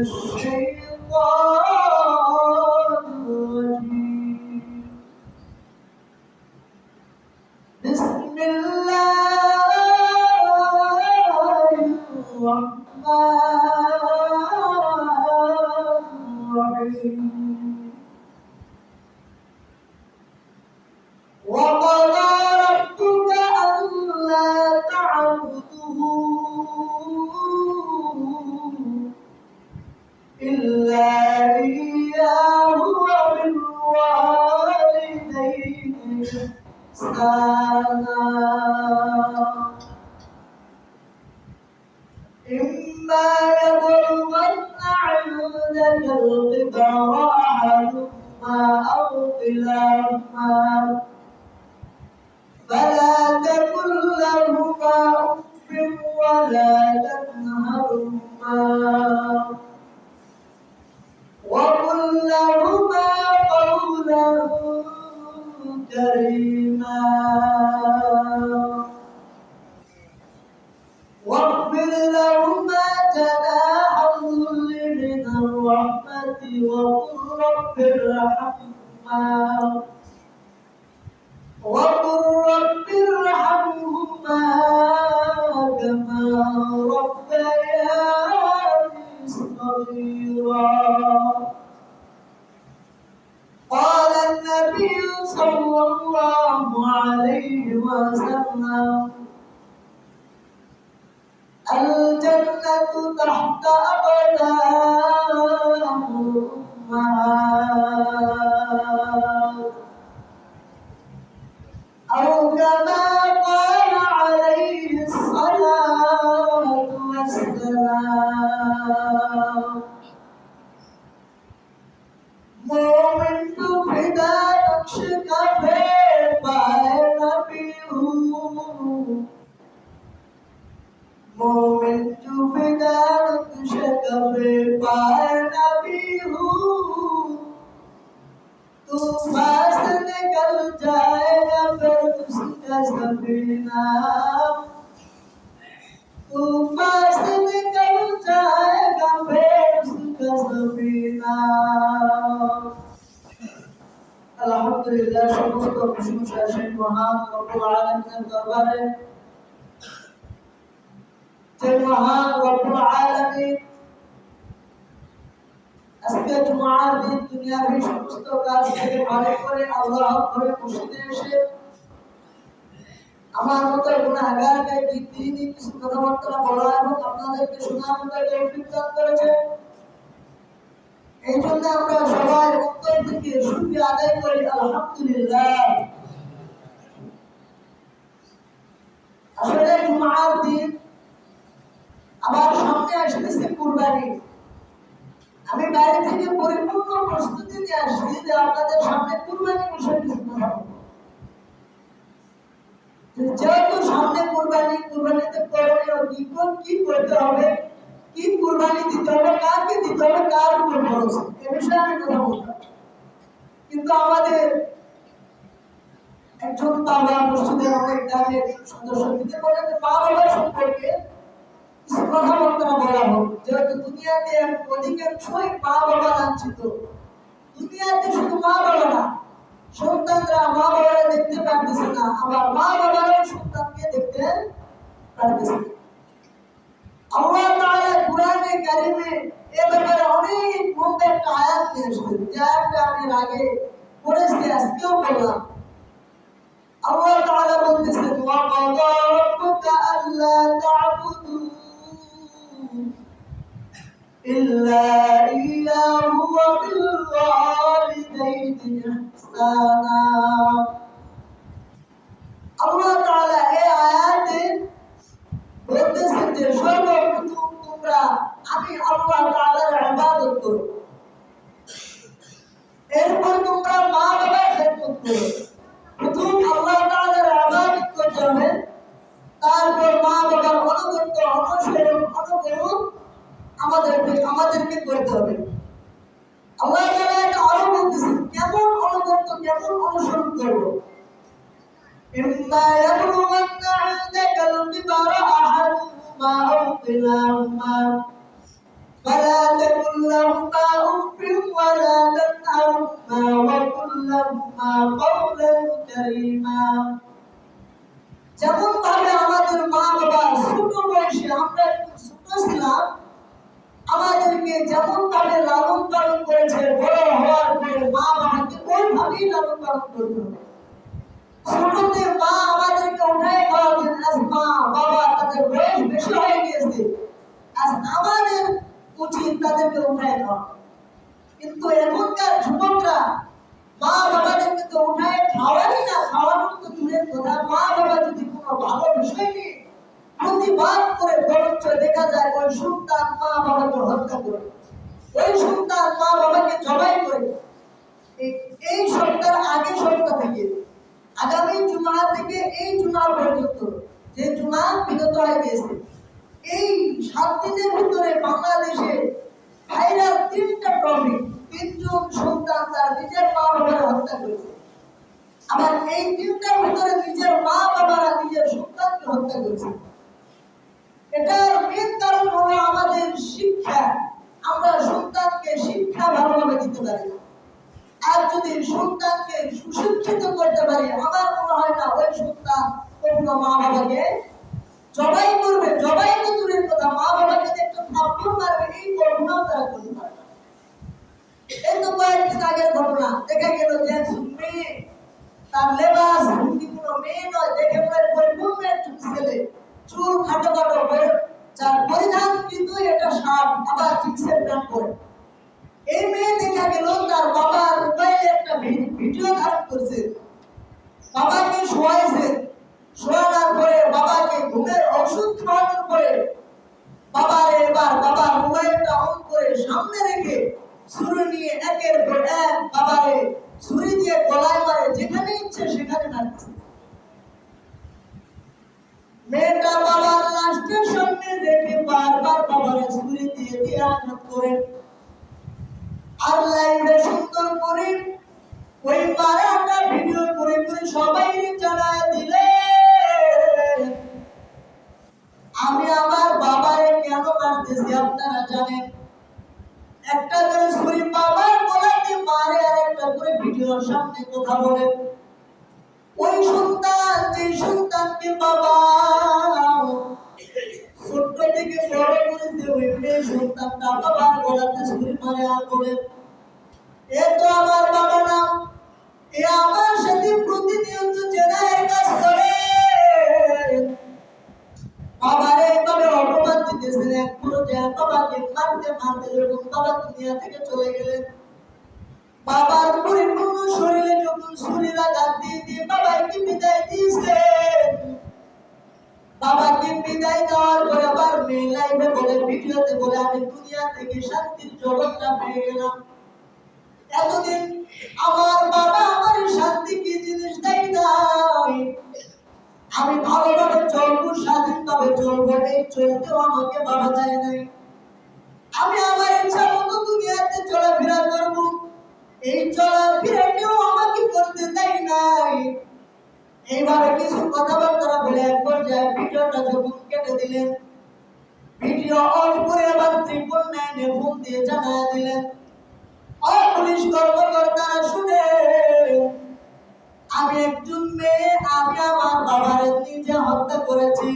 الشيطان الرجيم بسم الله الرحمن الرحيم وقضى ربك ألا تعبدوا إلا إياه وبالوالدين إحسانا إما يبلغن عندك الكبر أحدهما أو كلاهما فلا تقل لهما أف ولا تنهرهما وقل لهما قولا كريما واغفر لهما جناح الذل من الرحمة وقل رب ارحمهما كما ربياني صغيرا. قال النبي صلى الله عليه وسلم الجنة تحت أقدام الأمهات أو كما قال عليه الصلاة والسلام मोमिन तू फिदा नक्श कफे पाए नबी हूँ मोमिन तू फिदा नक्श कफे पाए नबी हूँ तूफान से निकल जाएगा फिर उसका सफीना तूफान से निकल जाएगा फिर उसका सफीना। अल्हम्दुलिल्लाह समस्त प्रशंसा সেই মহান রব্বুল আলামিনের দরবারে যে মহান রব্বুল আলামিন আজকে জুমার দিন দুনিয়ার সমস্ত কাজ থেকে ফারেক করে আল্লাহ ঘরে মসজিদে এসে আমার মতো গুনাহগারকে দিনই কিছু কথাবার্তা বলা এবং আপনাদেরকে শোনানোর তৌফিক দান করেছে। এই জন্য আমরা সবাই অন্তর থেকে শুকরিয়া আদায় করি আলহামদুলিল্লাহ। আসলে জুমার দিন আবার সামনে আসতেছে কুরবানি। আমি বাইরে থেকে পরিপূর্ণ প্রস্তুতি নিয়ে আসছি যে আপনাদের সামনে কুরবানি বিষয়ে কিছু কথা বলবো। যেহেতু সামনে কুরবানি, কুরবানিতে করণীয় কি করতে হবে, কি কুরবানি দিতে হবে, কাকে দিতে হবে, কার উপর খরচ, এ বিষয়ে আমি কথা বলতাম। কিন্তু আমাদের একজন বাবা মসজিদের অনেক দামি একজন সদস্য দিতে বলেন যে মা বাবা সম্পর্কে কিছু কথাবার্তা বলা হোক। যেহেতু দুনিয়াতে অধিকাংশই মা বাবা লাঞ্ছিত, দুনিয়াতে শুধু মা বাবা না, সন্তানরা মা বাবারা দেখতে পারতেছে না, আবার মা বাবারাও সন্তানকে দেখতে পারতেছে না। আল্লাহ তাআলা কুরআনে কারীমে এ ব্যাপারে অনেক মধ্যে একটা আয়াত নিয়ে এসেছেন, যে আয়াতটা আমি আগে পড়েছি, আজকেও বললাম। আল্লাহ তাআলা বলতেছেন ওয়া কাদা রাব্বুকা আল্লা তা'বুদু ইল্লা ইয়্যাহু ওয়া বিল ওয়ালিদাইনি ইহসানা। আল্লাহ তাআলা এই আয়াতে বলতেছেন যে সর্বপ্রথম তোমরা আমি আল্লাহ তাআলার ইবাদত করো, এরপর তোমরা মা বাবার খেদমত করো। প্রথম আল্লাহ তাআলার ইবাদত করতে হবে, তারপর মা বাবার অনুগত অনুকরণ আমাদেরকে করতে হবে। আল্লাহ তাআলা এটা আরো বলতেছেন কেমন অনুগত, কেমন অনুসরণ করবো। إما يبلغن عندك الكبر أحدهما أو كلاهما فلا تقل لهما أف ولا تنهرهما وقل لهما قولا كريما। যেমন ভাবে আমাদের মা বাবা ছোট বয়সে, আমরা ছোট ছিলাম, আমাদেরকে যেমন ভাবে লালন পালন করেছে, বড় হওয়ার পরে মা বাবাকে ওইভাবেই লালন পালন করতে হবে। ছোটতে মা আমাদেরকে উঠায় খাওয়াতেন, আজ মা বাবা তাদের বয়স বেশি হয়ে গিয়েছে, আজ আমাদের উচিত তাদেরকে উঠায় খাওয়া। কিন্তু এখনকার যুবকরা মা বাবাদেরকে তো উঠায় খাওয়াই না, খাওয়ানোর তো দূরের কথা, মা বাবা যদি কোনো ভালো বিষয় নিয়ে প্রতিবাদ করে, বরঞ্চ দেখা যায় ওই সন্তান মা বাবাকে হত্যা করে, ওই সন্তান মা বাবাকে জবাই করে। এই সপ্তাহের আগে সপ্তাহ থেকে, আগামী জুমা থেকে এই জুমা পর্যন্ত, যে জুমা বিগত হয়ে গেছে, এই 7 দিনের ভিতরে বাংলাদেশে ভাইরাল 3টা টপিক, 3জন সন্তান তার নিজের মা বাবাকে হত্যা করেছে। আবার এই 3টার ভিতরে নিজের মা বাবারা নিজের সন্তানকে হত্যা করেছে। এটার মেন কারণ হলো আমাদের শিক্ষা। আমরা সন্তানকে শিক্ষা ভালোভাবে দিতে পারি না। আর যদি সন্তানকে সুশিক্ষিত করতে পারি, আমার মনে হয় না ওই সন্তান কোনো মা বাবাকে জবাই করবে। জবাই তো দূরের কথা, মা বাবাকে একটা থাপ্পড় মারবে, এই ঘটনাও তারা করতে পারে না। এই তো কয়েকদিন আগের ঘটনা, দেখা গেল যে মেয়ে, তার লেবাস কোনো মেয়ে নয়, দেখে মনে পরিপূর্ণ একটু ছেলে, চুল খাটো খাটো, যার পরিধান কিন্তু এটা শার্ট, আবার জিন্সের প্যান্ট পরে। এই মেয়ে দেখা গেল তার বাবার মোবাইলে একটা ভিডিও ধারণ করছে, বাবাকে শোয়াইছে, শোয়ানোর পরে বাবাকে ঘুমের ওষুধ খাওয়ানোর পরে এবার বাবার মোবাইলটা অন করে সামনে রেখে ছুরি নিয়ে একের পর এক বাবারে ছুরি দিয়ে গলায় মারে, যেখানে ইচ্ছে সেখানে মারতেছে। মেয়েটা বাবার লাশের সামনে রেখে বারবার বাবারে ছুরি দিয়ে দিয়ে আঘাত করে, আর লাইভে সুন্দর করে ওই মারাটা ভিডিও করে করে সবাই জানায় দিলে, আমি আমার বাবারে কেন মারতেছি আপনারা জানেন? একটা করে ছুরি বাবার গলাতে মারে, আর একটা করে ভিডিওর সামনে কথা বলে। ওই সন্তান, যে সন্তানকে বাবা ছোট্ট থেকে বড় করেছে, ওই মেয়ে সন্তানটা বাবার গলাতে ছুরি মারে আর বলে, এ তো আমার বাবা না, এ আমার সাথে প্রতিনিয়ত জেনায়ের কাজ করে। বাবার এইভাবে অপমান দিতেছেন, এক পর্যায়ে বাবাকে মারতে মারতে যখন বাবা দুনিয়া থেকে চলে গেলেন, বাবার পরিপূর্ণ শরীরে যখন ছুরির আঘাত দিয়ে দিয়ে বাবাকে বিদায় দিয়েছে, বাবাকে বিদায় দেওয়ার পরে আবার মেয়ে লাইভে বলে, ভিডিওতে বলে, আমি দুনিয়া থেকে শান্তির জগৎটা পেয়ে গেলাম। এতদিন আমার বাবা আমার শান্তি কি জিনিস দেয় নাই, আমি ভালোভাবে চলবো, স্বাধীনভাবে চলবো, এই চলতেও আমাকে বাবা দেয় নাই। আমি আমার ইচ্ছা মতো দুনিয়াতে চলাফেরা করবো, এই চলাফেরাটাও আমাকে করতে দেয় নাই। এইভাবে কিছু কথাবার্তা বলে এক পর্যায়ে ভিডিওটা যখন কেটে দিলেন, ভিডিও অফ করে আবার 999 ফোন দিয়ে জানায় দিলেন। পুলিশ কর্মকর্তারা শুনে, আমি একজন মেয়ে, আমি আমার বাবার নিজে হত্যা করেছি।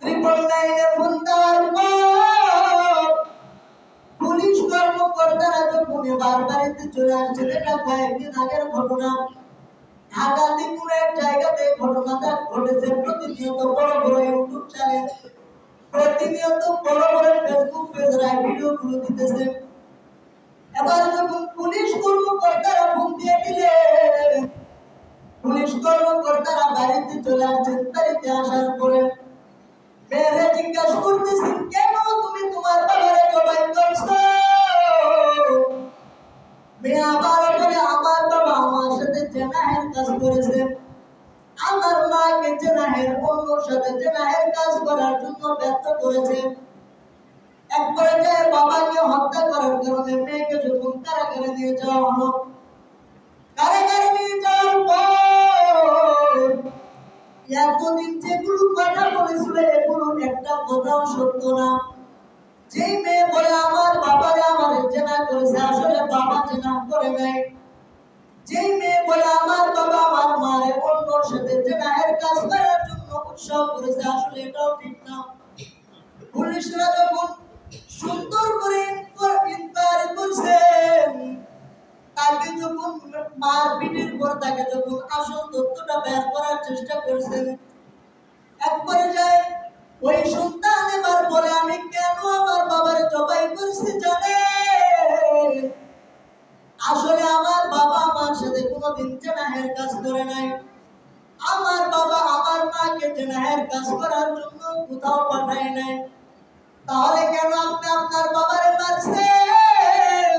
999 ফোন দেওয়ার পর পুলিশ কর্মকর্তারা যখন এবার বাড়িতে চলে আসছে, এটা কয়েকদিন আগের ঘটনা, ঢাকাতে কোন এক জায়গাতে ঘটনাটা ঘটেছে। প্রতিনিয়ত বড় বড় ইউটিউব চ্যানেল, প্রতিনিয়ত বড় বড় ফেসবুক পেজরা ভিডিওগুলো দিতেছে। এবার যখন পুলিশ কর্মকর্তারা ফোন দিয়ে দিলে, পুলিশ কর্মকর্তারা বাড়িতে চলে আসছেন। বাড়িতে আসার পরে মেয়েরা জিজ্ঞাসা করতেছেন, কেন তুমি তোমার বাবারে জবাই করছো? মেয়ে আবার বলে, আমার বাবা আমার সাথে জেনাহের কাজ করেছে, আমার মাকে জেনাহের অন্যর সাথে জেনাহের কাজ করার জন্য ব্যর্থ করেছে। এক পর্যায়ে বাবাকে হত্যা করার কারণে মেয়েকে যখন কারাগারে নিয়ে যাওয়া হলো, কারাগারে নিয়ে যাওয়ার পর এতদিন যেগুলো কথা বলেছিল, এগুলো একটা কথাও সত্য না। যেই মেয়ে বলে আমার বাবারে আমার জেনা করেছে, আসলে বাবা জেনা করে নাই। যেই মেয়ে বলে আমার বাবা আমার মারে অন্যর সাথে জেনাহের কাজ করার জন্য উৎসাহ করেছে, আসলে এটাও ঠিক না। পুলিশরা যখন সুন্দর করে ইনকোয়ারি করছেন, তাকে যখন মারপিটের পর তাকে যখন আসল তথ্যটা বের করার চেষ্টা করছেন, এক পর্যায়ে ওই সন্তান এবার বলে আমি কেন আমার বাবার জবাই করছি জানে, আসলে আমার বাবা আমার সাথে কোনোদিন জেনাহের কাজ করে নাই। আমার বাবা আমার মাকে জেনাহের কাজ করার জন্য কোথাও পাঠায় নাই। তাহলে কেন আপনি আপনার বাবারে মারছেন?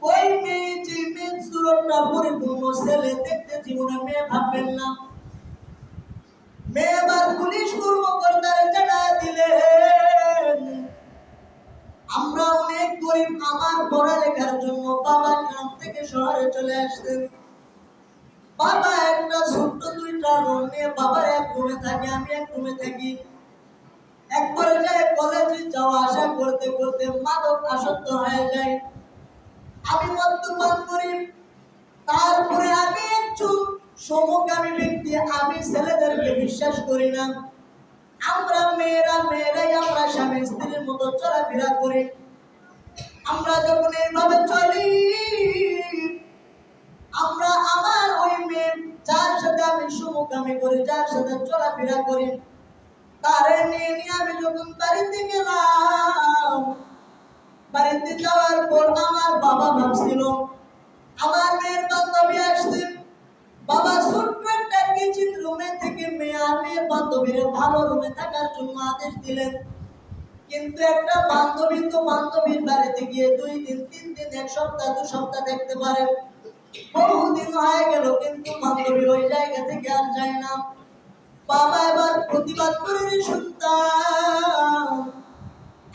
ওই মেয়ে যে মেয়ে সুরটা পরিপূর্ণ ছেলে দেখতে জীবনে মেয়ে ভাববেন না। মেয়ে আবার পুলিশ কর্মকর্তারে জানা দিলেন আমরা অনেক গরিব, আমার পড়ালেখার জন্য বাবা গ্রাম থেকে শহরে চলে আসতেন। বাবা একটা ছোট্ট দুইটা রুম নিয়ে বাবার এক রুমে থাকে, আমি এক রুমে থাকি। এক পর্যায়ে কলেজে যাওয়া আসা করতে করতে মাদক আসক্ত হয়ে যায়, আমি মদ্যপান করি। তারপরে আমি একজন সমকামী ব্যক্তি, আমি ছেলেদেরকে বিশ্বাস করি না। আমরা মেয়েরাই আমরা স্বামী স্ত্রীর মতো চলাফেরা করি। আমরা যখন এইভাবে চলি, আমরা আমার ওই মেয়ে যার সাথে আমি সমকামী করি, যার সাথে চলাফেরা করি, তারে নিয়ে আমি যখন বাড়িতে গেলাম, বাড়িতে যাওয়ার পর আমার বাবা ভাবছিল আমার মেয়ের বান্ধবী আসছে। বাবা ছোট্ট একটা কিচেন রুমে থেকে মেয়ের বান্ধবীর ভালো রুমে থাকার জন্য আদেশ দিলেন। কিন্তু একটা বান্ধবী তো বান্ধবীর বাড়িতে গিয়ে 2 দিন 3 দিন 1 সপ্তাহ 2 সপ্তাহ দেখতে পারে, বহুদিন হয়ে গেল কিন্তু বান্ধবী ওই জায়গা থেকে আর যায় না। বাবা এবার প্রতিবাদ করে সন্তান,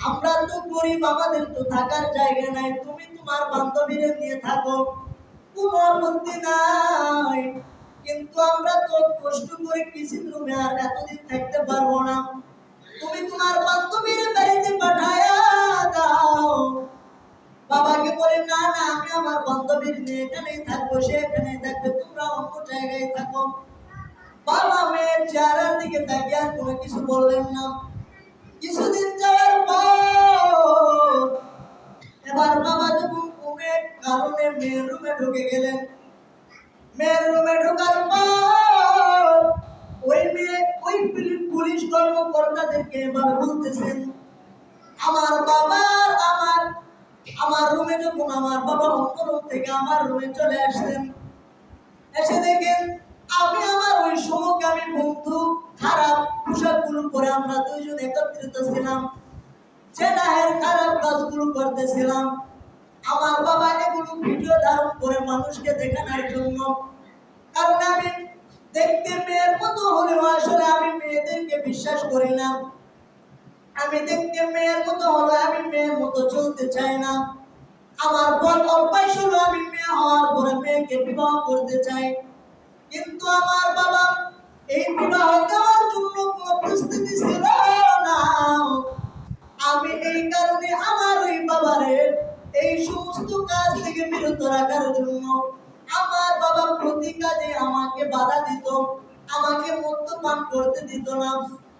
আমরা তো গরিব, আমাদের তো থাকার জায়গা নাই, তুমি তোমার বান্ধবীরে নিয়ে থাকো, কোনো আপত্তি নাই। কিন্তু আমরা তো কষ্ট করে কিচেন রুমে আর এতদিন থাকতে পারবো না, তুমি তোমার বান্ধবীর বাড়িতে পাঠায়া দাও। বাবাকে বলে না না, আমি আমার বান্ধবীর নিয়ে এখানেই থাকবো, সে এখানেই থাকবে, তোমরা অন্য জায়গায় থাকো। বাবা মেয়ের চেহারার দিকে তাকিয়ে আর কোনো কিছু বললেন না। কিছুদিন যাওয়ার পর এবার বাবা যখন ঘুমের কারণে মেয়ের রুমে ঢুকে গেলেন, মেয়ের রুমে ঢোকার পর ওই মেয়ে ওই পুলিশ কর্মকর্তাদেরকে এভাবে বলতেছেন আমার বাবা আমার রুমে যখন আমার বাবা অন্য রুম থেকে আমার রুমে চলে আসতেন, এসে দেখেন আমি আমার ওই সমকামী বন্ধু খারাপ পোশাকগুলো পরে আমরা দুইজন একত্রিত ছিলাম, জেনাহের খারাপ কাজগুলো করতেছিলাম। আমার বাবা এগুলো ভিডিও ধারণ করে মানুষকে দেখানোর জন্য, কারণ আমি দেখতে মেয়ের মতো হলেও আসলে আমি মেয়েদেরকে বিশ্বাস করি না। আমি দেখতে মেয়ের মতো হলে আমি মেয়ের মতো চলতে চাই না। আমার বল অভ্যাস হলো আমি মেয়ে হওয়ার পরে মেয়েকে বিবাহ করতে চাই। কিন্তু আমার বাবা এই বিবাহ দেওয়ার জন্য কোনো প্রস্তুতি ছিল না। আমি এই কারণে আমার ওই বাবারে এই সমস্ত কাজ থেকে বিরত রাখার জন্য আমার বাবা প্রতি কাজে আমাকে বাধা দিত, আমাকে মদ্যপান করতে দিত না,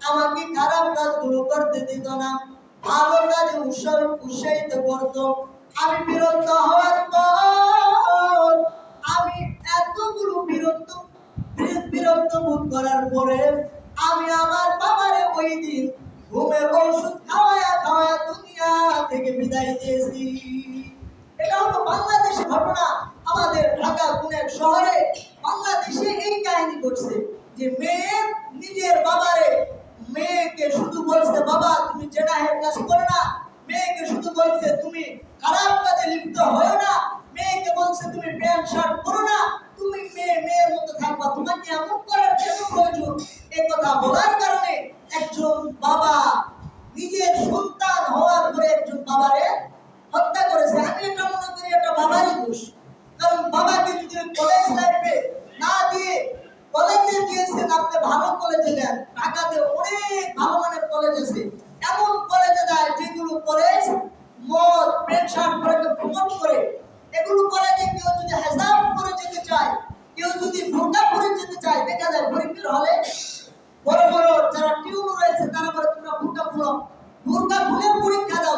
আমাকে খারাপ কাজগুলো করতে দিত না, ভালো কাজে উৎসাহিত করত। আমি বিরত হওয়ার পর আমি এতগুলো বিরক্ত বোধ করার পরে আমি আমার বাবারে ওই দিন ঘুমের ওষুধ খাওয়ায়া দুনিয়া থেকে বিদায় দিয়েছি। এটা হলো বাংলাদেশের ঘটনা। আমাদের ঢাকা কোন এক শহরে বাংলাদেশে এই কাহিনী ঘটছে যে মেয়ে নিজের বাবারে, মেয়েকে শুধু বলছে বাবা তুমি জেনাহের কাজ করো না, মেয়েকে শুধু বলছে তুমি খারাপ কাজে লিপ্ত হও না, মেয়েকে বলছে তুমি প্যান্ট শার্ট পরো না, তুমি মেয়ের মতো থাকবা, তোমাকে এমন করার কেন প্রয়োজন? এই কথা বলার কারণে একজন বাবা নিজের সন্তান হওয়ার পরে একজন বাবারে হত্যা করেছে। আমি এটা মনে করি এটা বাবারই দোষ। কারণ বাবাকে যদি কলেজ লাইফে না দিয়ে কলেজে দিয়েছেন, আপনি ভালো কলেজে দেন, ঢাকাতে অনেক ভালো মানের কলেজ আছে, এমন কলেজে দেয় যেগুলো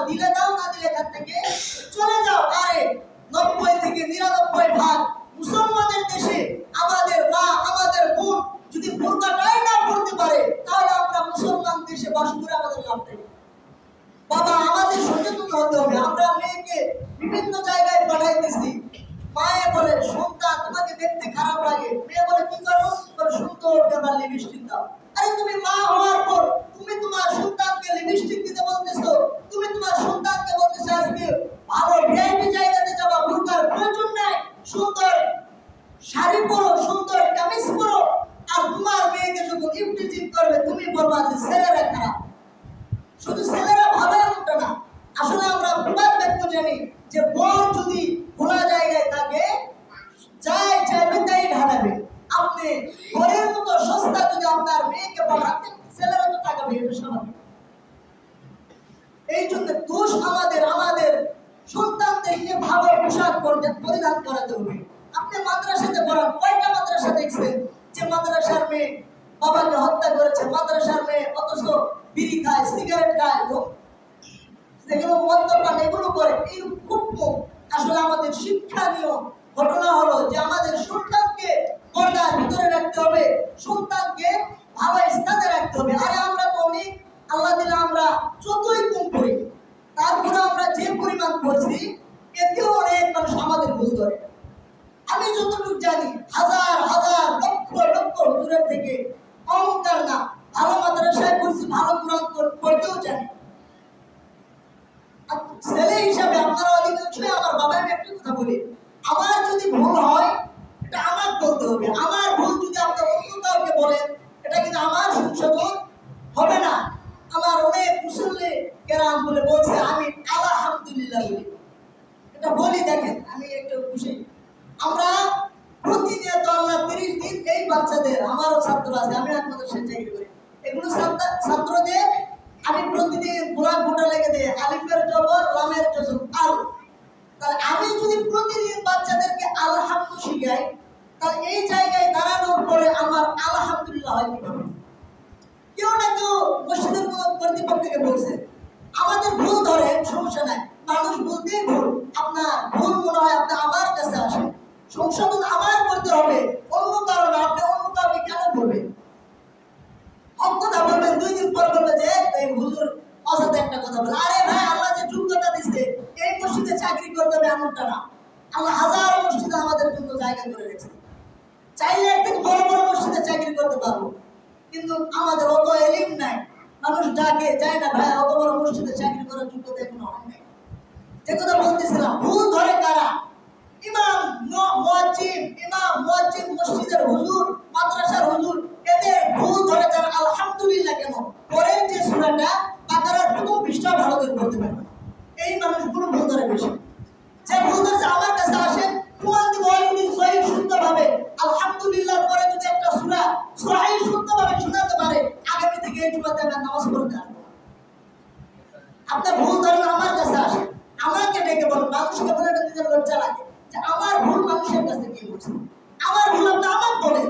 দিলে দাও, না দিলে এখান থেকে চলে যাও। আরে 90 থেকে 99% মুসলমানের দেশে আমাদের মা আমাদের বোন যদি বোরকাটাই না পড়তে পারে, তাহলে আমরা মুসলমান দেশে বাস করে আমাদের লাভ নেই। বাবা, আমাদের সচেতন হতে হবে। আমরা মেয়েকে বিভিন্ন জায়গায় পাঠাইতেছি, মায়ে বলে সন্তান তোমাকে দেখতে খারাপ লাগে, মেয়ে বলে কি করবো, বলে সুন্দর করে লিপস্টিক দাও। আরে তুমি মা হওয়ার পর তুমি তোমার সন্তানকে লিপস্টিক দিতে বলতেছো, তুমি তোমার সন্তানকে বলতেছো আজকে ভালো ভিআইপি জায়গাতে যাবা, বোরকার প্রয়োজন নাই, সুন্দর শাড়ি পরো, সুন্দর কামিজ পরো। আর তোমার মেয়েকে যখন ইফটিজিং করবে তুমি বলবা যে ছেলেরা খারাপ। শুধু ছেলেরা ভালো এমনটা না, আসলে আমরা প্রবাদ বাক্য জানি যে বর যদি খোলা জায়গায় থাকে যাই চাইবে তাই ঢালাবে। আপনি ঘরের মতো সস্তা যদি আপনার মেয়েকে পাঠাতে, ছেলেরা তো টাকা বের স্বাভাবিক। এই জন্য দোষ আমাদের সন্তানদেরকে ভালো পোশাক পরিধান করাতে হবে। আপনি মাদ্রাসাতে পড়ান, কয়টা মাদ্রাসা দেখছেন যে মাদ্রাসার মেয়ে বাবাকে হত্যা করেছে, মাদ্রাসার মেয়ে অথচ বিড়ি খায়, সিগারেট খায়, যেগুলো মদ্যপান এগুলো করে, এই খুব কম। আসলে আমাদের শিক্ষণীয় ঘটনা হলো যে আমাদের সন্তানকে পর্দার ভিতরে রাখতে হবে, সন্তানকে ভালো স্থানে রাখতে হবে। আরে আমরা তো অনেক আল্লাহ দিলে আমরা যতই কম করি, তারপরে আমরা যে পরিমাণ করছি এতেও অনেক মানুষ আমাদের ভুল ধরে। আমি যতটুকু জানি হাজার হাজার লক্ষ লক্ষ হুজুরের থেকে অহংকার না, ভালো মাদ্রাসায় পড়ছি, ভালো কোরআন পড়তেও জানি। ছেলে হিসাবে আপনারা অধিকাংশই আমার বাবা, আমি একটা কথা বলি, আমার যদি ভুল হয় এটা আমার বলতে হবে। আমার ভুল যদি আপনার অন্য কাউকে বলেন, এটা কিন্তু আমার সংশোধন হবে না। আমার অনেক মুসল্লি কেরাম বলে বলছে, আমি আলহামদুলিল্লাহ বলি, এটা বলি। দেখেন আমি একটু খুশি, আমরা প্রতিনিয়ত আল্লাহ 30 দিন এই বাচ্চাদের, আমারও ছাত্র আছে, আমি আপনাদের সাথে চাকরি করি, এগুলো ছাত্রদের আমি প্রতিদিন গোলাপ গোটা লেগে দিই, আলিফের জবর লামের জজম আল। তাহলে আমি যদি প্রতিদিন বাচ্চাদেরকে আলহামদুলিল্লাহ শিখাই, তাহলে এই জায়গায় দাঁড়ানোর পরে আমার আলহামদুলিল্লাহ হয় কিভাবে? কেউ না কেউ মসজিদের কোনো কর্তৃপক্ষকে বলছে, আমাদের ভুল ধরে সমস্যা নাই, মানুষ বলতেই ভুল, আপনার ভুল মনে হয় আপনি আমার কাছে আসেন, সংশোধন আমার করতে হবে, অন্য কারণে আপনি অন্য কাউকে কেন বলবেন? কথা বলবেন, 2 দিন পর বলবে যে এই হুজুর অসাধু একটা কথা বলে। আরে ভাই, আল্লাহ যে যোগ্যতা দিচ্ছে এই মসজিদে চাকরি করতে হবে এমনটা না। আল্লাহ হাজারো মসজিদে আমাদের জন্য জায়গা করে রেখেছে, চাইলে একদিন বড় বড় মসজিদে চাকরি করতে পারবো, কিন্তু আমাদের অত এলিম নাই। মানুষ ডাকে যায় না ভাই, অত বড় মসজিদে চাকরি করার যোগ্যতা এখনো হয় নাই। যে কথা বলতেছিলাম, ভুল ধরে কারা? ইমাম মুয়াজ্জিন, মসজিদের হুজুর, মাদ্রাসার হুজুর, এদের ভুল ধরে যারা আলহামদুলিল্লাহ কেন পরের যে সূরাটা বাকারার প্রথম পৃষ্ঠা ভালো করে পড়তে পারবে, এই মানুষগুলো ভুল ধরে বেশি। যে ভুল ধরছে আমার কাছে আসেন, প্রমাণ দিব। যদি সহিহ শুদ্ধভাবে আলহামদুলিল্লাহ পরে যদি একটা সূরা সহিহ শুদ্ধভাবে শোনাতে পারে, আগামী থেকে এই জুমাতে আমরা নামাজ পড়তে আসবো। আপনার ভুল ধরলে আমার কাছে আসে, আমাকে ডেকে বলেন। মানুষকে বলে এটা নিজের লজ্জা লাগে যে আমার ভুল মানুষের কাছে কি বলছে, আমার ভুল আপনি আমাকে বলেন।